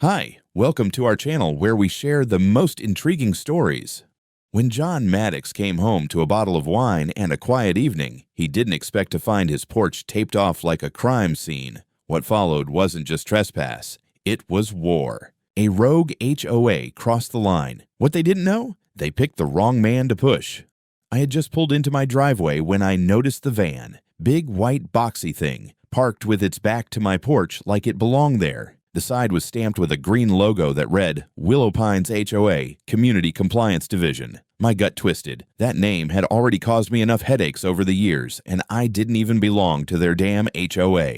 Hi, welcome to our channel where we share the most intriguing stories. When John Maddox came home to a bottle of wine and a quiet evening, he didn't expect to find his porch taped off like a crime scene. What followed wasn't just trespass, it was war. A rogue HOA crossed the line. What they didn't know? They picked the wrong man to push. I had just pulled into my driveway when I noticed the van, big white boxy thing, parked with its back to my porch like it belonged there. The side was stamped with a green logo that read, Willow Pines HOA, Community Compliance Division. My gut twisted. That name had already caused me enough headaches over the years, and I didn't even belong to their damn HOA.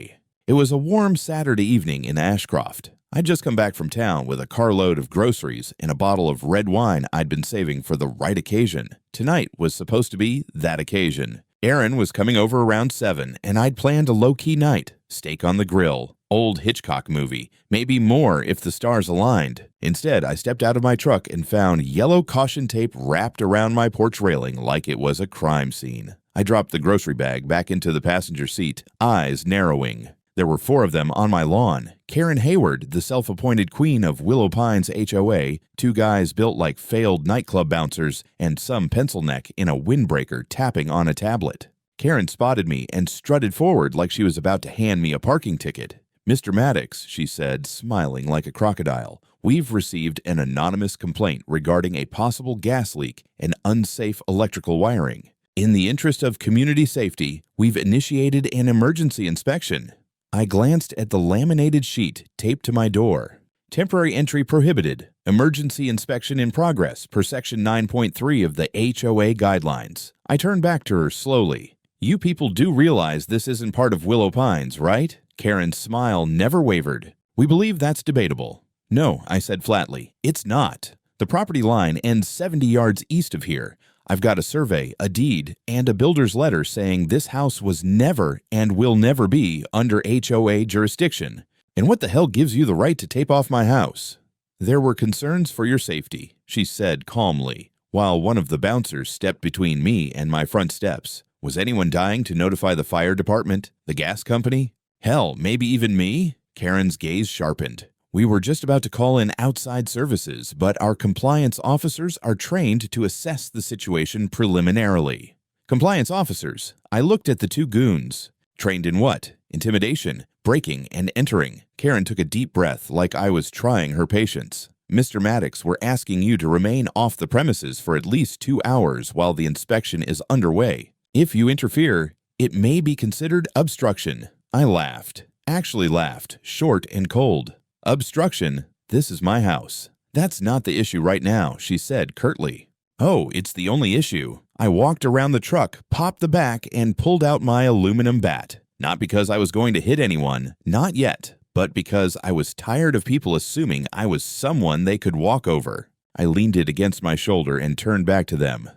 It was a warm Saturday evening in Ashcroft. I'd just come back from town with a carload of groceries and a bottle of red wine I'd been saving for the right occasion. Tonight was supposed to be that occasion. Aaron was coming over around 7, and I'd planned a low-key night, steak on the grill, old Hitchcock movie, maybe more if the stars aligned. Instead, I stepped out of my truck and found yellow caution tape wrapped around my porch railing like it was a crime scene. I dropped the grocery bag back into the passenger seat, eyes narrowing. There were 4 of them on my lawn. Karen Hayward, the self-appointed queen of Willow Pines HOA, 2 guys built like failed nightclub bouncers, and some pencil neck in a windbreaker tapping on a tablet. Karen spotted me and strutted forward like she was about to hand me a parking ticket. Mr. Maddox, she said, smiling like a crocodile, we've received an anonymous complaint regarding a possible gas leak and unsafe electrical wiring. In the interest of community safety, we've initiated an emergency inspection. I glanced at the laminated sheet taped to my door. Temporary entry prohibited. Emergency inspection in progress per Section 9.3 of the HOA guidelines. I turned back to her slowly. You people do realize this isn't part of Willow Pines, right? Karen's smile never wavered. We believe that's debatable. No, I said flatly. It's not. The property line ends 70 yards east of here. I've got a survey, a deed, and a builder's letter saying this house was never and will never be under HOA jurisdiction. And what the hell gives you the right to tape off my house? There were concerns for your safety, she said calmly, while one of the bouncers stepped between me and my front steps. Was anyone dying to notify the fire department, the gas company? Hell, maybe even me? Karen's gaze sharpened. We were just about to call in outside services, but our compliance officers are trained to assess the situation preliminarily. Compliance officers? I looked at the 2 goons. Trained in what? Intimidation, breaking, and entering. Karen took a deep breath like I was trying her patience. Mr. Maddox, we're asking you to remain off the premises for at least 2 hours while the inspection is underway. If you interfere, it may be considered obstruction. I laughed. Actually laughed, short and cold. Obstruction? This is my house. That's not the issue right now, she said curtly. Oh, it's the only issue. I walked around the truck, popped the back, and pulled out my aluminum bat. Not because I was going to hit anyone, not yet, but because I was tired of people assuming I was someone they could walk over. I leaned it against my shoulder and turned back to them.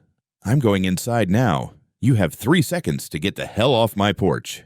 I'm going inside now. You have 3 seconds to get the hell off my porch.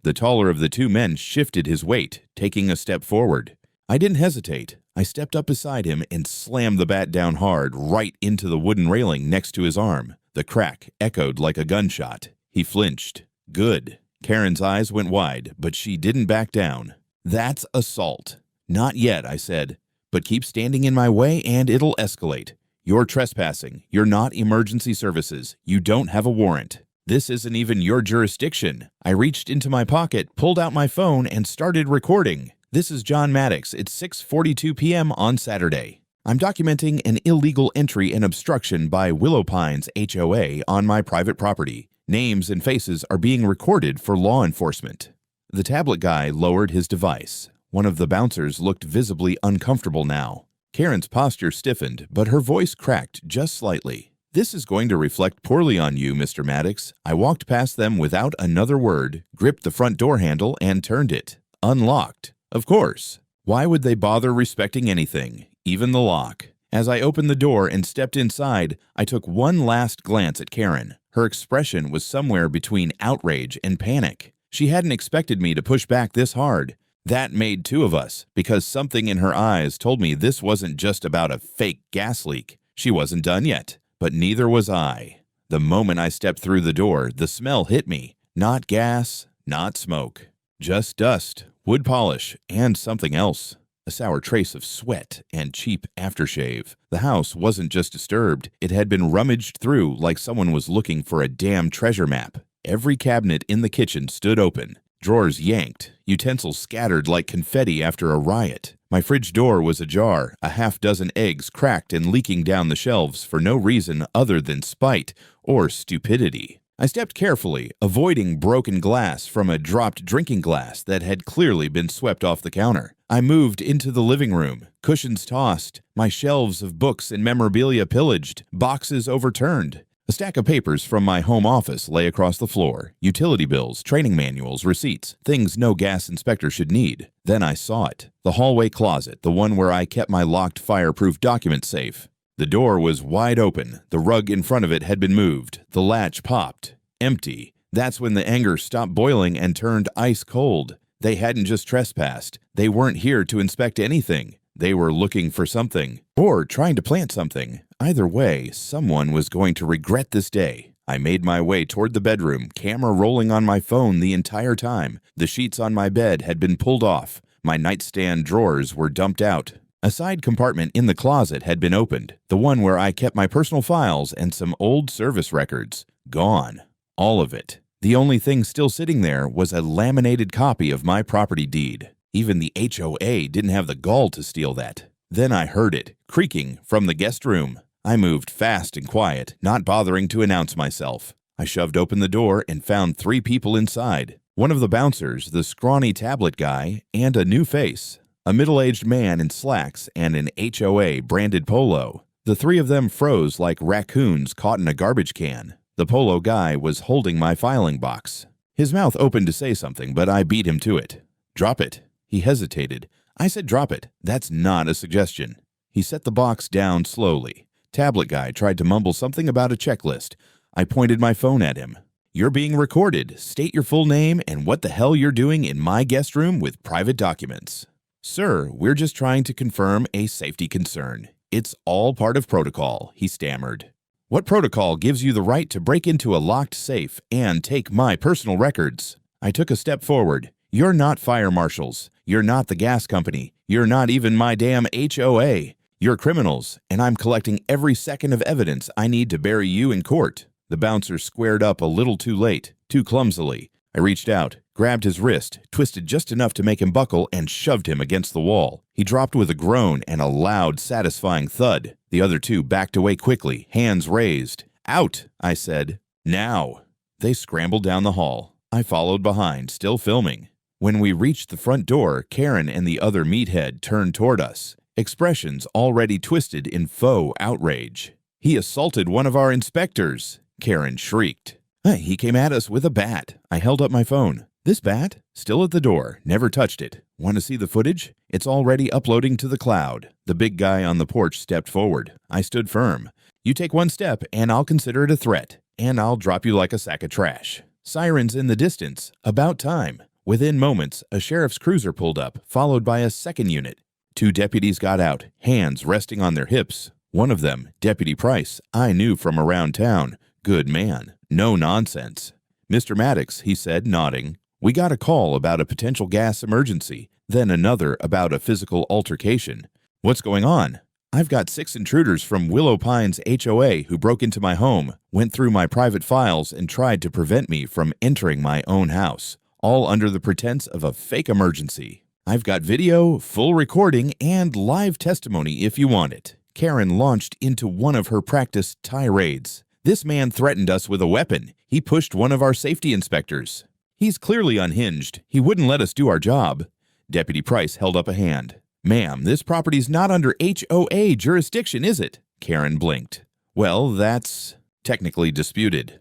The taller of the 2 men shifted his weight, taking a step forward. I didn't hesitate. I stepped up beside him and slammed the bat down hard right into the wooden railing next to his arm. The crack echoed like a gunshot. He flinched. Good. Karen's eyes went wide, but she didn't back down. That's assault. Not yet, I said. But keep standing in my way and it'll escalate. You're trespassing. You're not emergency services. You don't have a warrant. This isn't even your jurisdiction. I reached into my pocket, pulled out my phone, and started recording. This is John Maddox. It's 6:42 p.m. on Saturday. I'm documenting an illegal entry and obstruction by Willow Pines HOA on my private property. Names and faces are being recorded for law enforcement. The tablet guy lowered his device. One of the bouncers looked visibly uncomfortable now. Karen's posture stiffened, but her voice cracked just slightly. This is going to reflect poorly on you, Mr. Maddox. I walked past them without another word, gripped the front door handle, and turned it. Unlocked. Of course. Why would they bother respecting anything, even the lock? As I opened the door and stepped inside, I took one last glance at Karen. Her expression was somewhere between outrage and panic. She hadn't expected me to push back this hard. That made 2 of us, because something in her eyes told me this wasn't just about a fake gas leak. She wasn't done yet, but neither was I. The moment I stepped through the door, the smell hit me. Not gas, not smoke. Just dust, wood polish, and something else. a sour trace of sweat and cheap aftershave. The house wasn't just disturbed, it had been rummaged through like someone was looking for a damn treasure map. Every cabinet in the kitchen stood open, drawers yanked, utensils scattered like confetti after a riot. My fridge door was ajar, a half-dozen eggs cracked and leaking down the shelves for no reason other than spite or stupidity. I stepped carefully, avoiding broken glass from a dropped drinking glass that had clearly been swept off the counter. I moved into the living room, cushions tossed, my shelves of books and memorabilia pillaged, boxes overturned. A stack of papers from my home office lay across the floor, utility bills, training manuals, receipts, things no gas inspector should need. Then I saw it, the hallway closet, the one where I kept my locked fireproof document safe. The door was wide open, the rug in front of it had been moved, the latch popped. Empty. That's when the anger stopped boiling and turned ice cold. They hadn't just trespassed. They weren't here to inspect anything. They were looking for something, or trying to plant something. Either way, someone was going to regret this day. I made my way toward the bedroom, camera rolling on my phone the entire time. The sheets on my bed had been pulled off. My nightstand drawers were dumped out. A side compartment in the closet had been opened, the one where I kept my personal files and some old service records. Gone. All of it. The only thing still sitting there was a laminated copy of my property deed. Even the HOA didn't have the gall to steal that. Then I heard it, creaking, from the guest room. I moved fast and quiet, not bothering to announce myself. I shoved open the door and found 3 people inside. One of the bouncers, the scrawny tablet guy, and a new face. A middle-aged man in slacks and an HOA branded polo. The 3 of them froze like raccoons caught in a garbage can. The polo guy was holding my filing box. His mouth opened to say something, but I beat him to it. "Drop it." He hesitated. I said, "Drop it. That's not a suggestion." He set the box down slowly. Tablet guy tried to mumble something about a checklist. I pointed my phone at him. "You're being recorded. State your full name and what the hell you're doing in my guest room with private documents." "Sir, we're just trying to confirm a safety concern. It's all part of protocol," he stammered. "What protocol gives you the right to break into a locked safe and take my personal records?" I took a step forward. "You're not fire marshals. You're not the gas company. You're not even my damn HOA. You're criminals, and I'm collecting every second of evidence I need to bury you in court." The bouncer squared up a little too late, too clumsily. I reached out, grabbed his wrist, twisted just enough to make him buckle, and shoved him against the wall. He dropped with a groan and a loud, satisfying thud. The other 2 backed away quickly, hands raised. "Out," I said. "Now." They scrambled down the hall. I followed behind, still filming. When we reached the front door, Karen and the other meathead turned toward us, expressions already twisted in faux outrage. "He assaulted one of our inspectors," Karen shrieked. "He came at us with a bat." I held up my phone. "This bat? Still at the door. Never touched it. Want to see the footage? It's already uploading to the cloud." The big guy on the porch stepped forward. I stood firm. "You take one step, and I'll consider it a threat, and I'll drop you like a sack of trash." Sirens in the distance. About time. Within moments, a sheriff's cruiser pulled up, followed by a second unit. 2 deputies got out, hands resting on their hips. One of them, Deputy Price, I knew from around town. Good man. No nonsense. "Mr. Maddox," he said, nodding. "We got a call about a potential gas emergency, then another about a physical altercation. What's going on?" "I've got 6 intruders from Willow Pines HOA who broke into my home, went through my private files, and tried to prevent me from entering my own house, all under the pretense of a fake emergency. I've got video, full recording, and live testimony if you want it." Karen launched into one of her practiced tirades. "This man threatened us with a weapon. He pushed one of our safety inspectors. He's clearly unhinged. He wouldn't let us do our job." Deputy Price held up a hand. "Ma'am, this property's not under HOA jurisdiction, is it?" Karen blinked. "Well, that's technically disputed."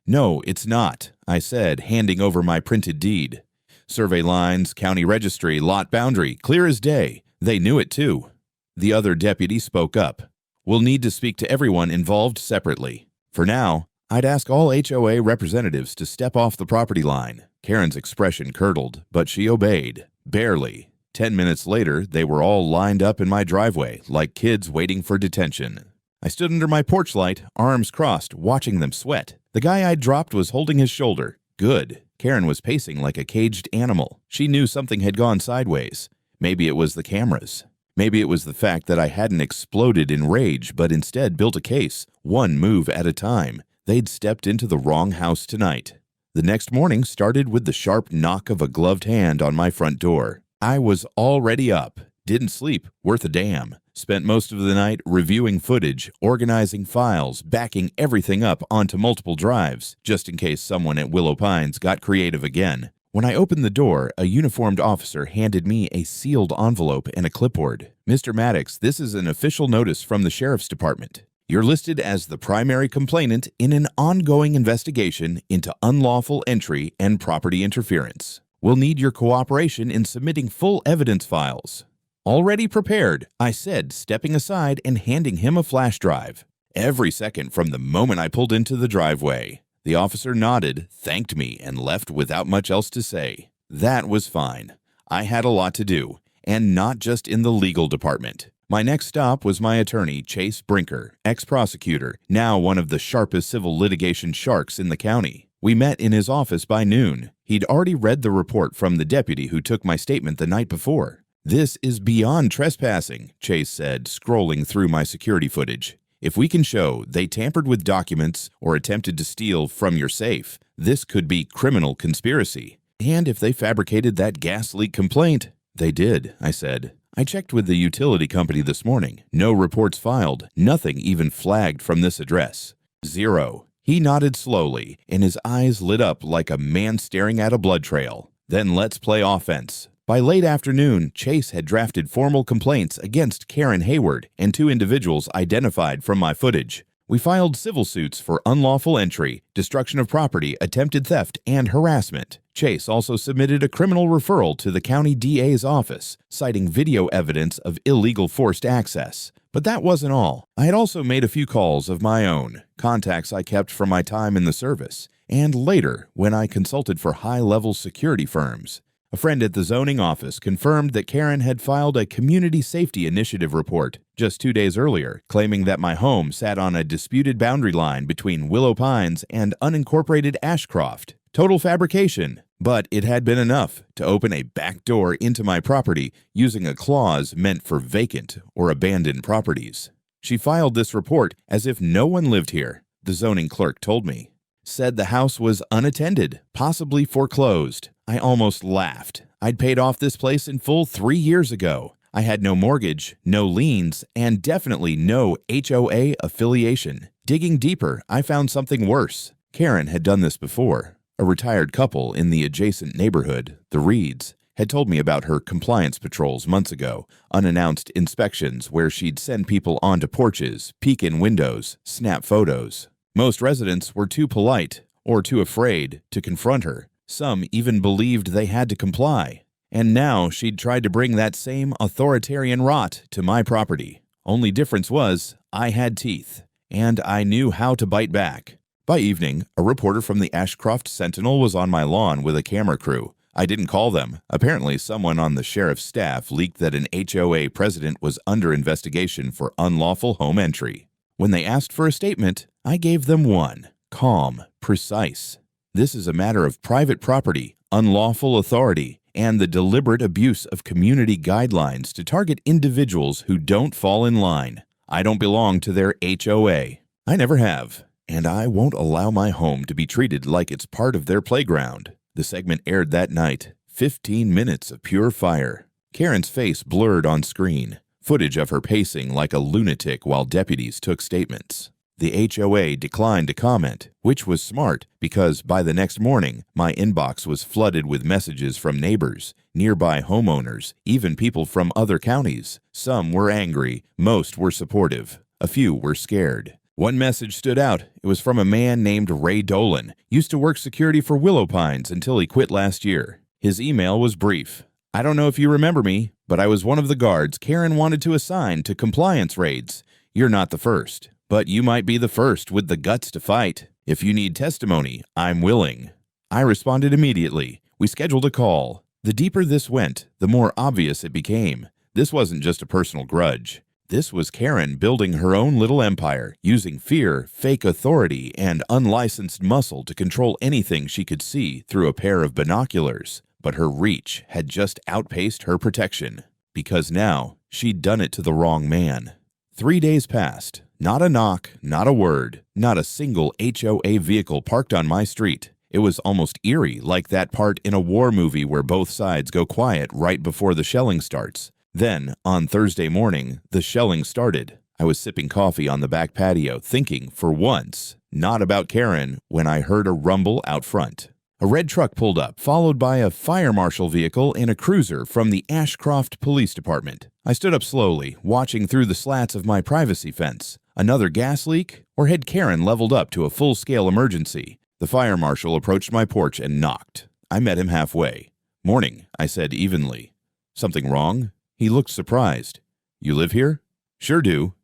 "No, it's not," I said, handing over my printed deed. "Survey lines, county registry, lot boundary, clear as day. They knew it too." The other deputy spoke up. "We'll need to speak to everyone involved separately. For now, I'd ask all HOA representatives to step off the property line." Karen's expression curdled, but she obeyed. Barely. 10 minutes later, they were all lined up in my driveway, like kids waiting for detention. I stood under my porch light, arms crossed, watching them sweat. The guy I'd dropped was holding his shoulder. Good. Karen was pacing like a caged animal. She knew something had gone sideways. Maybe it was the cameras. Maybe it was the fact that I hadn't exploded in rage but instead built a case, one move at a time. They'd stepped into the wrong house tonight. The next morning started with the sharp knock of a gloved hand on my front door. I was already up. Didn't sleep worth a damn. Spent most of the night reviewing footage, organizing files, backing everything up onto multiple drives, just in case someone at Willow Pines got creative again. When I opened the door, a uniformed officer handed me a sealed envelope and a clipboard. "Mr. Maddox, this is an official notice from the Sheriff's Department. You're listed as the primary complainant in an ongoing investigation into unlawful entry and property interference. We'll need your cooperation in submitting full evidence files." "Already prepared," I said, stepping aside and handing him a flash drive. Every second from the moment I pulled into the driveway. The officer nodded, thanked me, and left without much else to say. That was fine. I had a lot to do, and not just in the legal department. My next stop was my attorney, Chase Brinker, ex-prosecutor, now one of the sharpest civil litigation sharks in the county. We met in his office by noon. He'd already read the report from the deputy who took my statement the night before. "This is beyond trespassing," Chase said, scrolling through my security footage. "If we can show they tampered with documents or attempted to steal from your safe, this could be criminal conspiracy. And if they fabricated that gas leak complaint—" "They did," I said. "I checked with the utility company this morning. No reports filed, nothing even flagged from this address. Zero." He nodded slowly, and his eyes lit up like a man staring at a blood trail. "Then let's play offense." By late afternoon, Chase had drafted formal complaints against Karen Hayward and two individuals identified from my footage. We filed civil suits for unlawful entry, destruction of property, attempted theft, and harassment. Chase also submitted a criminal referral to the county DA's office, citing video evidence of illegal forced access. But that wasn't all. I had also made a few calls of my own, contacts I kept from my time in the service, and later when I consulted for high-level security firms. A friend at the zoning office confirmed that Karen had filed a Community Safety Initiative report just 2 days earlier, claiming that my home sat on a disputed boundary line between Willow Pines and unincorporated Ashcroft. Total fabrication, but it had been enough to open a back door into my property using a clause meant for vacant or abandoned properties. She filed this report as if no one lived here, the zoning clerk told me. Said the house was unattended, possibly foreclosed. I almost laughed. I'd paid off this place in full 3 years ago. I had no mortgage, no liens, and definitely no HOA affiliation. Digging deeper, I found something worse. Karen had done this before. A retired couple in the adjacent neighborhood, the Reeds, had told me about her compliance patrols months ago, unannounced inspections where she'd send people onto porches, peek in windows, snap photos. Most residents were too polite or too afraid to confront her. Some even believed they had to comply. And now she'd tried to bring that same authoritarian rot to my property. Only difference was I had teeth, and I knew how to bite back. By evening, a reporter from the Ashcroft Sentinel was on my lawn with a camera crew. I didn't call them. Apparently, someone on the sheriff's staff leaked that an HOA president was under investigation for unlawful home entry. When they asked for a statement, I gave them one. Calm, precise. This is a matter of private property, unlawful authority, and the deliberate abuse of community guidelines to target individuals who don't fall in line. I don't belong to their HOA. I never have, and I won't allow my home to be treated like it's part of their playground. The segment aired that night. 15 minutes of pure fire. Karen's face blurred on screen. Footage of her pacing like a lunatic while deputies took statements. The HOA declined to comment, which was smart because by the next morning, my inbox was flooded with messages from neighbors, nearby homeowners, even people from other counties. Some were angry, most were supportive, a few were scared. One message stood out. It was from a man named Ray Dolan, used to work security for Willow Pines until he quit last year. His email was brief. "I don't know if you remember me, but I was one of the guards Karen wanted to assign to compliance raids. You're not the first. But you might be the first with the guts to fight. If you need testimony, I'm willing." I responded immediately. We scheduled a call. The deeper this went, the more obvious it became. This wasn't just a personal grudge. This was Karen building her own little empire, using fear, fake authority, and unlicensed muscle to control anything she could see through a pair of binoculars. But her reach had just outpaced her protection. because now she'd done it to the wrong man. 3 days passed. Not a knock, not a word, not a single HOA vehicle parked on my street. It was almost eerie, like that part in a war movie where both sides go quiet right before the shelling starts. Then, on Thursday morning, the shelling started. I was sipping coffee on the back patio, thinking, for once, not about Karen, when I heard a rumble out front. A red truck pulled up, followed by a fire marshal vehicle and a cruiser from the Ashcroft Police Department. I stood up slowly, watching through the slats of my privacy fence. Another gas leak? Or had Karen leveled up to a full-scale emergency? The fire marshal approached my porch and knocked. I met him halfway. "Morning," I said evenly. "Something wrong?" He looked surprised. "You live here?" "Sure do."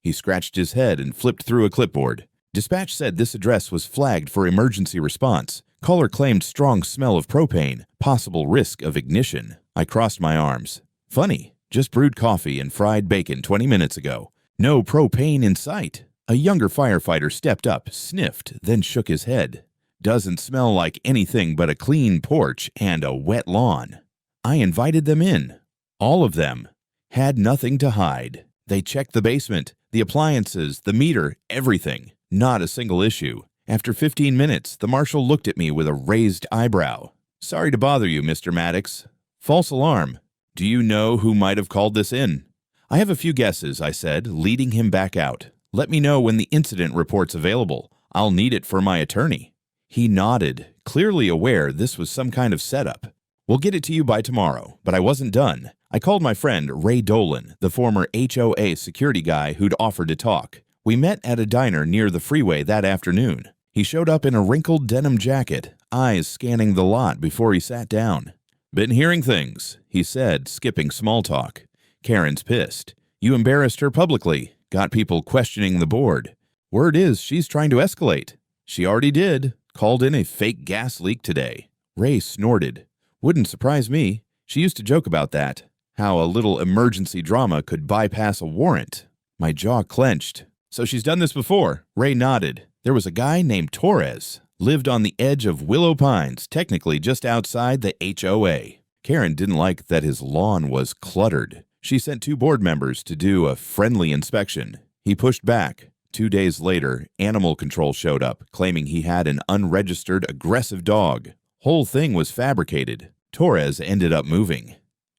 He scratched his head and flipped through a clipboard. Dispatch said this address was flagged for emergency response. Caller claimed strong smell of propane, possible risk of ignition. I crossed my arms. Funny, just brewed coffee and fried bacon 20 minutes ago. No propane in sight. A younger firefighter stepped up, sniffed, then shook his head. Doesn't smell like anything but a clean porch and a wet lawn. I invited them in. All of them. Had nothing to hide. They checked the basement, the appliances, the meter, everything. Not a single issue. After 15 minutes, the marshal looked at me with a raised eyebrow. "Sorry to bother you, Mr. Maddox. False alarm. Do you know who might have called this in?" "I have a few guesses," I said, leading him back out. "Let me know when the incident report's available. I'll need it for my attorney." He nodded, clearly aware this was some kind of setup. "We'll get it to you by tomorrow," but I wasn't done. I called my friend Ray Dolan, the former HOA security guy who'd offered to talk. We met at a diner near the freeway that afternoon. He showed up in a wrinkled denim jacket, eyes scanning the lot before he sat down. "Been hearing things," he said, skipping small talk. "Karen's pissed. You embarrassed her publicly, got people questioning the board. Word is she's trying to escalate. She already did. Called in a fake gas leak today." Ray snorted. "Wouldn't surprise me. She used to joke about that. How a little emergency drama could bypass a warrant." My jaw clenched. "So she's done this before?" Ray nodded. "There was a guy named Torres. Lived on the edge of Willow Pines, technically just outside the HOA. Karen didn't like that his lawn was cluttered. She sent 2 board members to do a friendly inspection. He pushed back. 2 days later, animal control showed up, claiming he had an unregistered aggressive dog. Whole thing was fabricated. Torres ended up moving."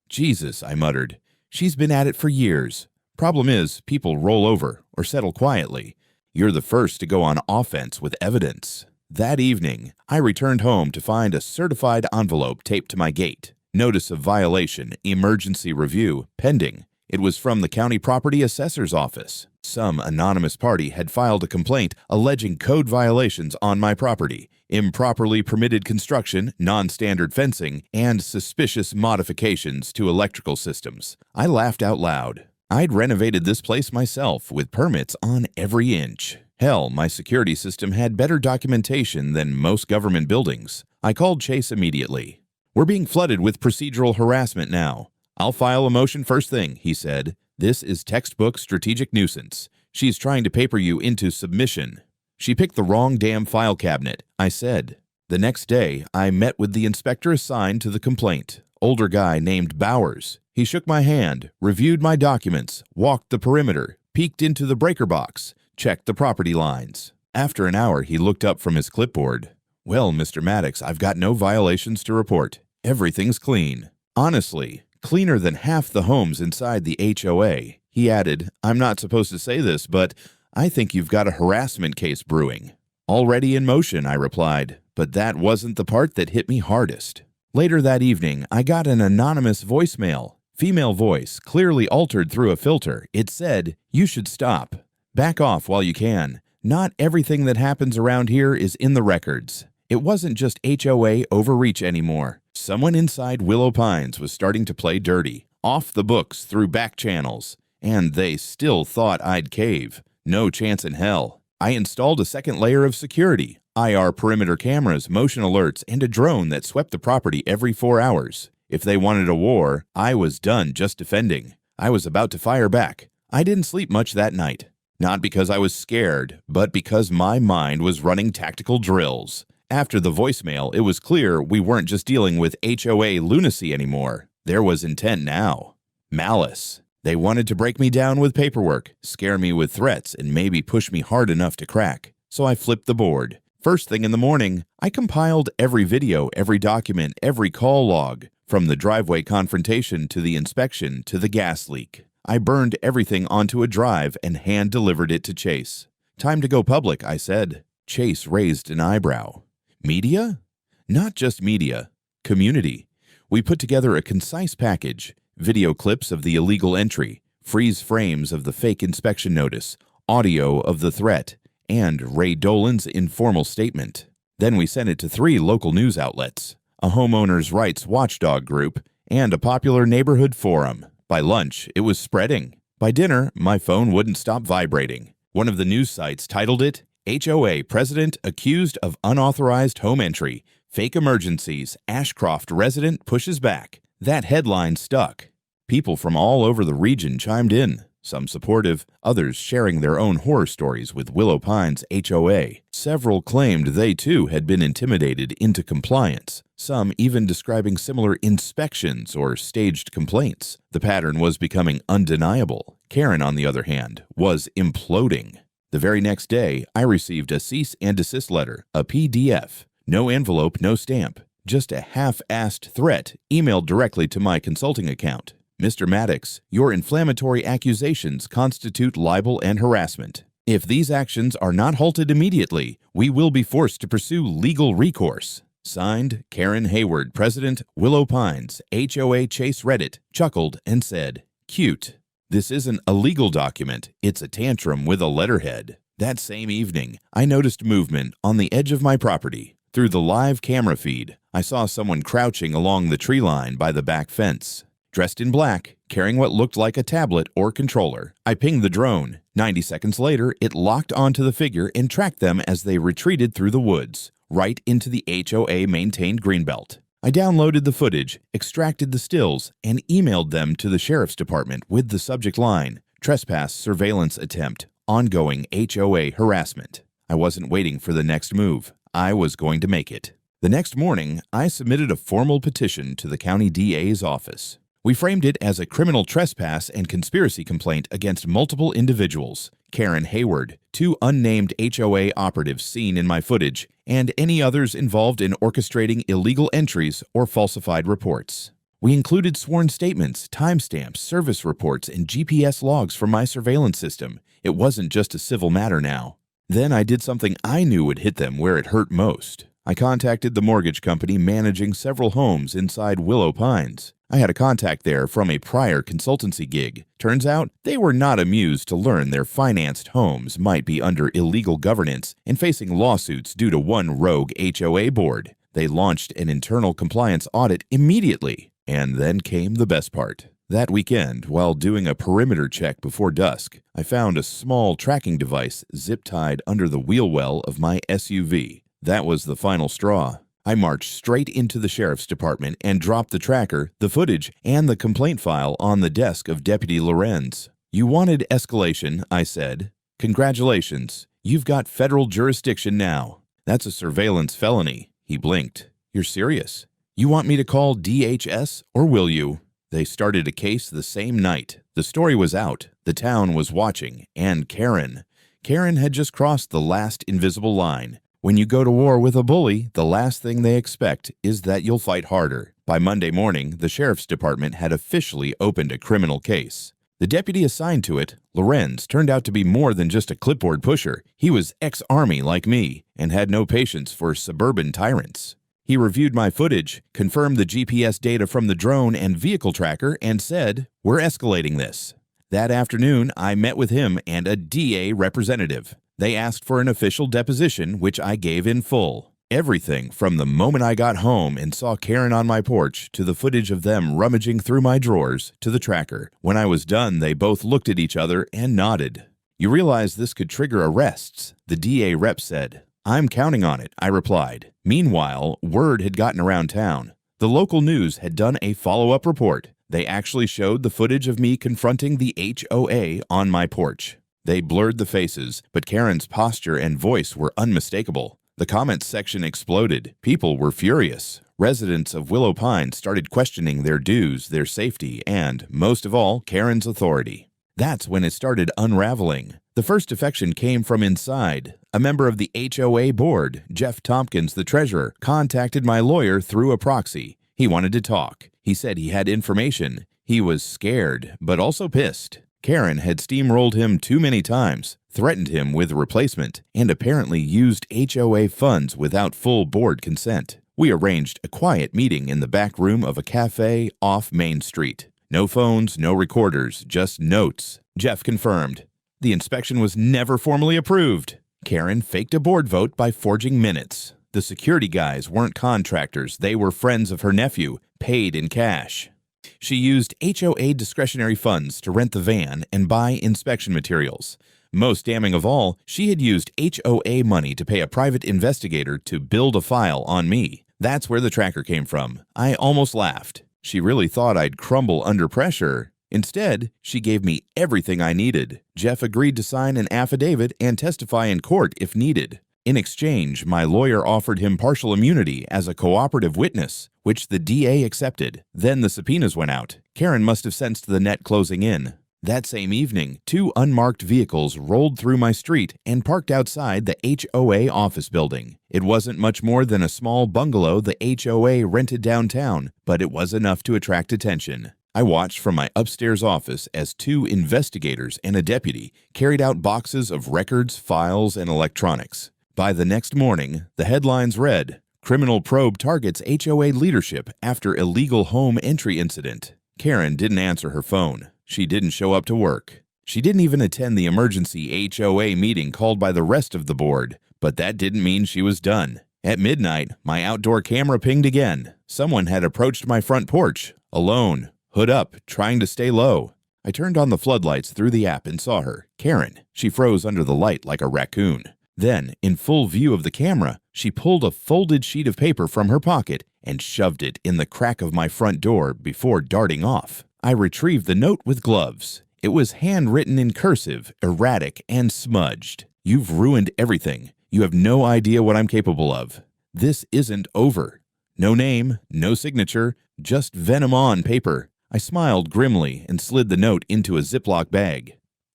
"Jesus," I muttered. "She's been at it for years. Problem is, people roll over or settle quietly. You're the first to go on offense with evidence." That evening, I returned home to find a certified envelope taped to my gate. Notice of violation, emergency review, pending. It was from the county property assessor's office. Some anonymous party had filed a complaint alleging code violations on my property, improperly permitted construction, non-standard fencing, and suspicious modifications to electrical systems. I laughed out loud. I'd renovated this place myself with permits on every inch. Hell, my security system had better documentation than most government buildings. I called Chase immediately. "We're being flooded with procedural harassment now. I'll file a motion first thing," he said. "This is textbook strategic nuisance. She's trying to paper you into submission." "She picked the wrong damn file cabinet," I said. The next day, I met with the inspector assigned to the complaint, older guy named Bowers. He shook my hand, reviewed my documents, walked the perimeter, peeked into the breaker box, checked the property lines. After an hour, he looked up from his clipboard. "Well, Mr. Maddox, I've got no violations to report. Everything's clean. Honestly, cleaner than half the homes inside the HOA." He added, "I'm not supposed to say this, but I think you've got a harassment case brewing." "Already in motion," I replied, but that wasn't the part that hit me hardest. Later that evening, I got an anonymous voicemail. Female voice, clearly altered through a filter. It said, "You should stop. Back off while you can. Not everything that happens around here is in the records." It wasn't just HOA overreach anymore. Someone inside Willow Pines was starting to play dirty, off the books through back channels, and they still thought I'd cave. No chance in hell. I installed a second layer of security, IR perimeter cameras, motion alerts, and a drone that swept the property every 4 hours. If they wanted a war, I was done just defending. I was about to fire back. I didn't sleep much that night. Not because I was scared, but because my mind was running tactical drills. After the voicemail, it was clear we weren't just dealing with HOA lunacy anymore. There was intent now. Malice. They wanted to break me down with paperwork, scare me with threats, and maybe push me hard enough to crack. So I flipped the board. First thing in the morning, I compiled every video, every document, every call log, from the driveway confrontation to the inspection to the gas leak. I burned everything onto a drive and hand-delivered it to Chase. Time to go public, I said. Chase raised an eyebrow. Media? Not just media. Community. We put together a concise package. Video clips of the illegal entry, freeze frames of the fake inspection notice, audio of the threat, and Ray Dolan's informal statement. Then we sent it to 3 local news outlets, a homeowners' rights watchdog group, and a popular neighborhood forum. By lunch, it was spreading. By dinner, my phone wouldn't stop vibrating. One of the news sites titled it, HOA President Accused of Unauthorized Home Entry, Fake Emergencies, Ashcroft Resident Pushes Back. That headline stuck. People from all over the region chimed in, some supportive, others sharing their own horror stories with Willow Pines HOA. Several claimed they too had been intimidated into compliance, some even describing similar inspections or staged complaints. The pattern was becoming undeniable. Karen, on the other hand, was imploding. The very next day, I received a cease and desist letter, a PDF. No envelope, no stamp. Just a half-assed threat emailed directly to my consulting account. Mr. Maddox, your inflammatory accusations constitute libel and harassment. If these actions are not halted immediately, we will be forced to pursue legal recourse. Signed, Karen Hayward, President, Willow Pines, HOA Chase read it, chuckled, and said, "Cute. This isn't a legal document, it's a tantrum with a letterhead." That same evening, I noticed movement on the edge of my property. Through the live camera feed, I saw someone crouching along the tree line by the back fence. Dressed in black, carrying what looked like a tablet or controller. I pinged the drone. 90 seconds later, it locked onto the figure and tracked them as they retreated through the woods, right into the HOA-maintained greenbelt. I downloaded the footage, extracted the stills, and emailed them to the sheriff's department with the subject line, "Trespass Surveillance Attempt, Ongoing HOA Harassment." I wasn't waiting for the next move. I was going to make it. The next morning, I submitted a formal petition to the county DA's office. We framed it as a criminal trespass and conspiracy complaint against multiple individuals, Karen Hayward, 2 unnamed HOA operatives seen in my footage, and any others involved in orchestrating illegal entries or falsified reports. We included sworn statements, timestamps, service reports, and GPS logs from my surveillance system. It wasn't just a civil matter now. Then I did something I knew would hit them where it hurt most. I contacted the mortgage company managing several homes inside Willow Pines. I had a contact there from a prior consultancy gig. Turns out, they were not amused to learn their financed homes might be under illegal governance and facing lawsuits due to one rogue HOA board. They launched an internal compliance audit immediately. And then came the best part. That weekend, while doing a perimeter check before dusk, I found a small tracking device zip-tied under the wheel well of my SUV. That was the final straw. I marched straight into the sheriff's department and dropped the tracker, the footage, and the complaint file on the desk of Deputy Lorenz. "You wanted escalation," I said. "Congratulations. You've got federal jurisdiction now. That's a surveillance felony." He blinked. "You're serious? You want me to call DHS, or will you?" They started a case the same night. The story was out. The town was watching. And Karen. Karen had just crossed the last invisible line. When you go to war with a bully, the last thing they expect is that you'll fight harder. By Monday morning, the sheriff's department had officially opened a criminal case. The deputy assigned to it, Lorenz, turned out to be more than just a clipboard pusher. He was ex-Army like me and had no patience for suburban tyrants. He reviewed my footage, confirmed the GPS data from the drone and vehicle tracker, and said, "We're escalating this." That afternoon, I met with him and a DA representative. They asked for an official deposition, which I gave in full. Everything from the moment I got home and saw Karen on my porch to the footage of them rummaging through my drawers to the tracker. When I was done, they both looked at each other and nodded. "You realize this could trigger arrests," the DA rep said. "I'm counting on it," I replied. Meanwhile, word had gotten around town. The local news had done a follow-up report. They actually showed the footage of me confronting the HOA on my porch. They blurred the faces, but Karen's posture and voice were unmistakable. The comments section exploded. People were furious. Residents of Willow Pines started questioning their dues, their safety, and, most of all, Karen's authority. That's when it started unraveling. The first defection came from inside. A member of the HOA board, Jeff Tompkins, the treasurer, contacted my lawyer through a proxy. He wanted to talk. He said he had information. He was scared, but also pissed. Karen had steamrolled him too many times, threatened him with replacement, and apparently used HOA funds without full board consent. We arranged a quiet meeting in the back room of a cafe off Main Street. No phones, no recorders, just notes. Jeff confirmed. The inspection was never formally approved. Karen faked a board vote by forging minutes. The security guys weren't contractors. They were friends of her nephew, paid in cash. She used HOA discretionary funds to rent the van and buy inspection materials. Most damning of all, she had used HOA money to pay a private investigator to build a file on me. That's where the tracker came from. I almost laughed. She really thought I'd crumble under pressure. Instead, she gave me everything I needed. Jeff agreed to sign an affidavit and testify in court if needed. In exchange, my lawyer offered him partial immunity as a cooperative witness, which the DA accepted. Then the subpoenas went out. Karen must have sensed the net closing in. That same evening, 2 unmarked vehicles rolled through my street and parked outside the HOA office building. It wasn't much more than a small bungalow the HOA rented downtown, but it was enough to attract attention. I watched from my upstairs office as 2 investigators and a deputy carried out boxes of records, files, and electronics. By the next morning, the headlines read, "Criminal Probe Targets HOA Leadership After Illegal Home Entry Incident." Karen didn't answer her phone. She didn't show up to work. She didn't even attend the emergency HOA meeting called by the rest of the board, but that didn't mean she was done. At midnight, my outdoor camera pinged again. Someone had approached my front porch, alone, hood up, trying to stay low. I turned on the floodlights through the app and saw her, Karen. She froze under the light like a raccoon. Then, in full view of the camera, she pulled a folded sheet of paper from her pocket and shoved it in the crack of my front door before darting off. I retrieved the note with gloves. It was handwritten in cursive, erratic, and smudged. "You've ruined everything. You have no idea what I'm capable of. This isn't over." No name, no signature, just venom on paper. I smiled grimly and slid the note into a Ziploc bag.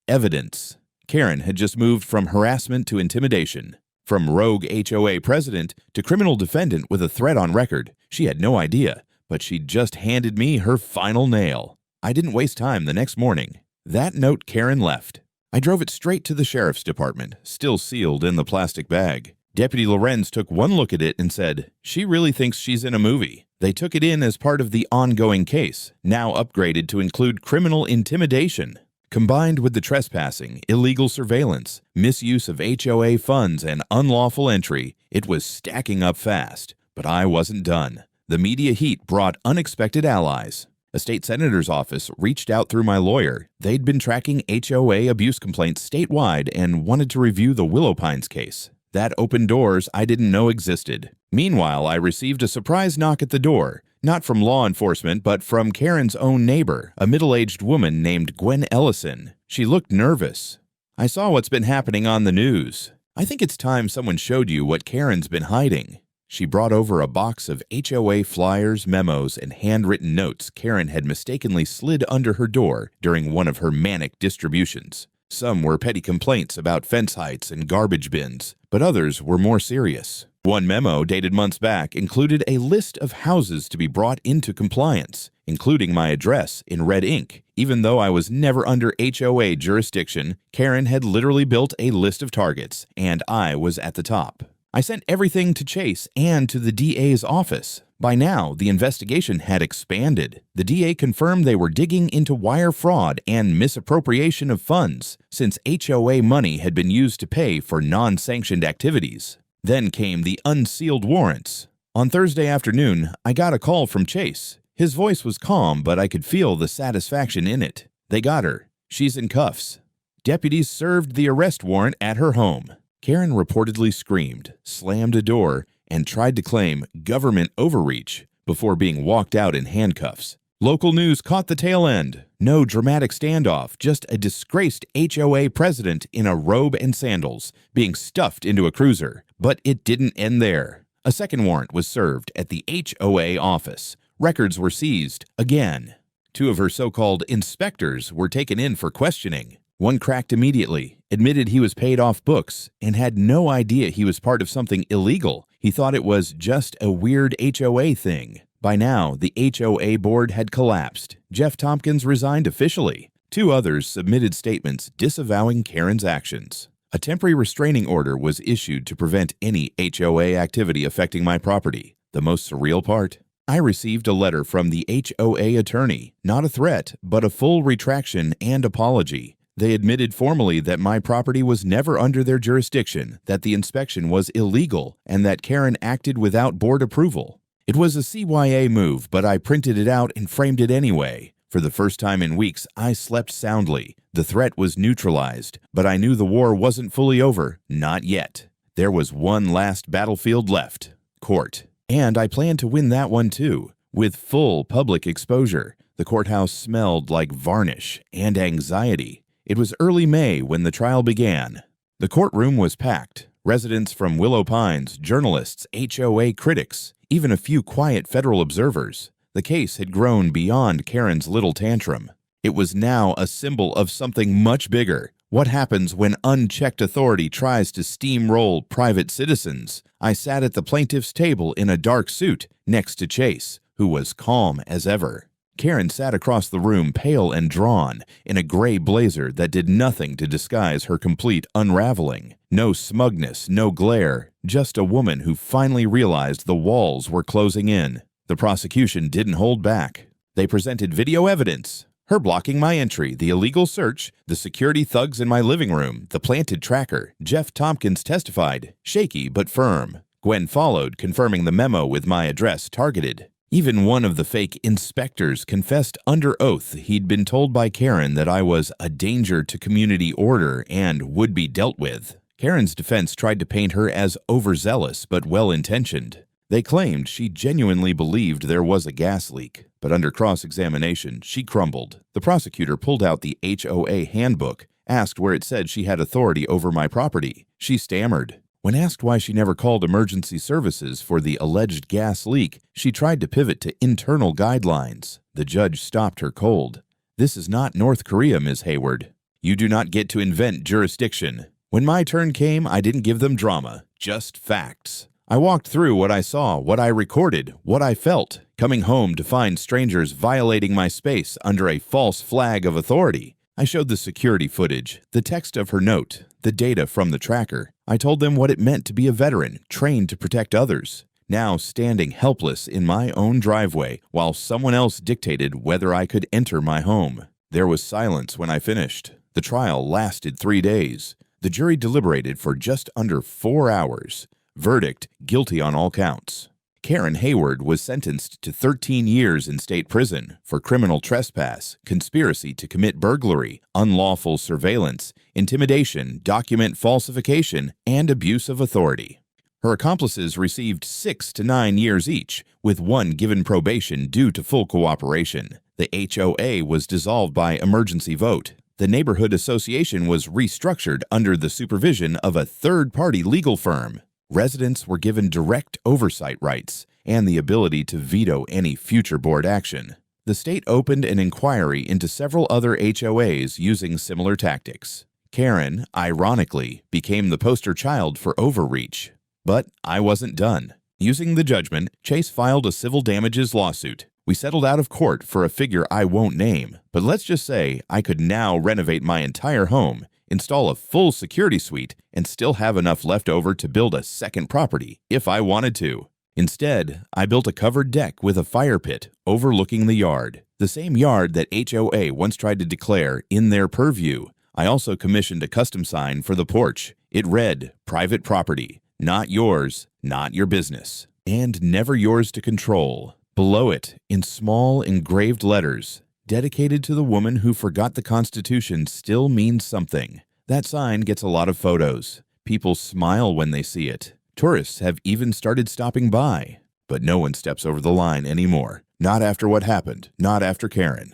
Evidence. Karen had just moved from harassment to intimidation. From rogue HOA president to criminal defendant with a threat on record. She had no idea, but she'd just handed me her final nail. I didn't waste time the next morning. That note Karen left. I drove it straight to the sheriff's department, still sealed in the plastic bag. Deputy Lorenz took one look at it and said, "She really thinks she's in a movie." They took it in as part of the ongoing case, now upgraded to include criminal intimidation. Combined with the trespassing, illegal surveillance, misuse of HOA funds, and unlawful entry, it was stacking up fast. But I wasn't done. The media heat brought unexpected allies. A state senator's office reached out through my lawyer. They'd been tracking HOA abuse complaints statewide and wanted to review the Willow Pines case. That opened doors I didn't know existed. Meanwhile, I received a surprise knock at the door. Not from law enforcement, but from Karen's own neighbor, a middle-aged woman named Gwen Ellison. She looked nervous. "I saw what's been happening on the news. I think it's time someone showed you what Karen's been hiding." She brought over a box of HOA flyers, memos, and handwritten notes Karen had mistakenly slid under her door during one of her manic distributions. Some were petty complaints about fence heights and garbage bins, but others were more serious. One memo, dated months back, included a list of houses to be brought into compliance, including my address in red ink. Even though I was never under HOA jurisdiction, Karen had literally built a list of targets, and I was at the top. I sent everything to Chase and to the DA's office. By now, the investigation had expanded. The DA confirmed they were digging into wire fraud and misappropriation of funds, since HOA money had been used to pay for non-sanctioned activities. Then came the unsealed warrants. On Thursday afternoon, I got a call from Chase. His voice was calm, but I could feel the satisfaction in it. They got her. She's in cuffs. Deputies served the arrest warrant at her home. Karen reportedly screamed, slammed a door, and tried to claim government overreach before being walked out in handcuffs. Local news caught the tail end. No dramatic standoff, just a disgraced HOA president in a robe and sandals being stuffed into a cruiser. But it didn't end there. A second warrant was served at the HOA office. Records were seized again. Two of her so-called inspectors were taken in for questioning. One cracked immediately, admitted he was paid off books, and had no idea he was part of something illegal. He thought it was just a weird HOA thing. By now, the HOA board had collapsed. Jeff Tompkins resigned officially. Two others submitted statements disavowing Karen's actions. A temporary restraining order was issued to prevent any HOA activity affecting my property. The most surreal part? I received a letter from the HOA attorney, not a threat, but a full retraction and apology. They admitted formally that my property was never under their jurisdiction, that the inspection was illegal, and that Karen acted without board approval. It was a CYA move, but I printed it out and framed it anyway. For the first time in weeks, I slept soundly. The threat was neutralized, but I knew the war wasn't fully over. Not yet. There was one last battlefield left: court. And I planned to win that one too, with full public exposure. The courthouse smelled like varnish and anxiety. It was early May when the trial began. The courtroom was packed. Residents from Willow Pines, journalists, HOA critics, even a few quiet federal observers. The case had grown beyond Karen's little tantrum. It was now a symbol of something much bigger. What happens when unchecked authority tries to steamroll private citizens? I sat at the plaintiff's table in a dark suit next to Chase, who was calm as ever. Karen sat across the room, pale and drawn, in a gray blazer that did nothing to disguise her complete unraveling. No smugness, no glare, just a woman who finally realized the walls were closing in. The prosecution didn't hold back. They presented video evidence. Her blocking my entry, the illegal search, the security thugs in my living room, the planted tracker. Jeff Tompkins testified, shaky but firm. Gwen followed, confirming the memo with my address targeted. Even one of the fake inspectors confessed under oath he'd been told by Karen that I was a danger to community order and would be dealt with. Karen's defense tried to paint her as overzealous but well-intentioned. They claimed she genuinely believed there was a gas leak, but under cross-examination, she crumbled. The prosecutor pulled out the HOA handbook, asked where it said she had authority over my property. She stammered. When asked why she never called emergency services for the alleged gas leak, she tried to pivot to internal guidelines. The judge stopped her cold. "This is not North Korea, Ms. Hayward. You do not get to invent jurisdiction." When my turn came, I didn't give them drama, just facts. I walked through what I saw, what I recorded, what I felt, coming home to find strangers violating my space under a false flag of authority. I showed the security footage, the text of her note, the data from the tracker. I told them what it meant to be a veteran, trained to protect others, now standing helpless in my own driveway while someone else dictated whether I could enter my home. There was silence when I finished. The trial lasted 3 days. The jury deliberated for just under 4 hours. Verdict: guilty on all counts. Karen Hayward was sentenced to 13 years in state prison for criminal trespass, conspiracy to commit burglary, unlawful surveillance, intimidation, document falsification, and abuse of authority. Her accomplices received 6 to 9 years each, with one given probation due to full cooperation. The HOA was dissolved by emergency vote. The neighborhood association was restructured under the supervision of a third-party legal firm. Residents were given direct oversight rights and the ability to veto any future board action. The state opened an inquiry into several other HOAs using similar tactics. Karen, ironically, became the poster child for overreach. But I wasn't done. Using the judgment, Chase filed a civil damages lawsuit. We settled out of court for a figure I won't name, but let's just say I could now renovate my entire home, install a full security suite, and still have enough left over to build a second property if I wanted to. Instead, I built a covered deck with a fire pit overlooking the yard, the same yard that HOA once tried to declare in their purview. I also commissioned a custom sign for the porch. It read, "Private property, not yours, not your business, and never yours to control." Below it, in small engraved letters, "Dedicated to the woman who forgot the Constitution still means something." That sign gets a lot of photos. People smile when they see it. Tourists have even started stopping by. But no one steps over the line anymore. Not after what happened. Not after Karen.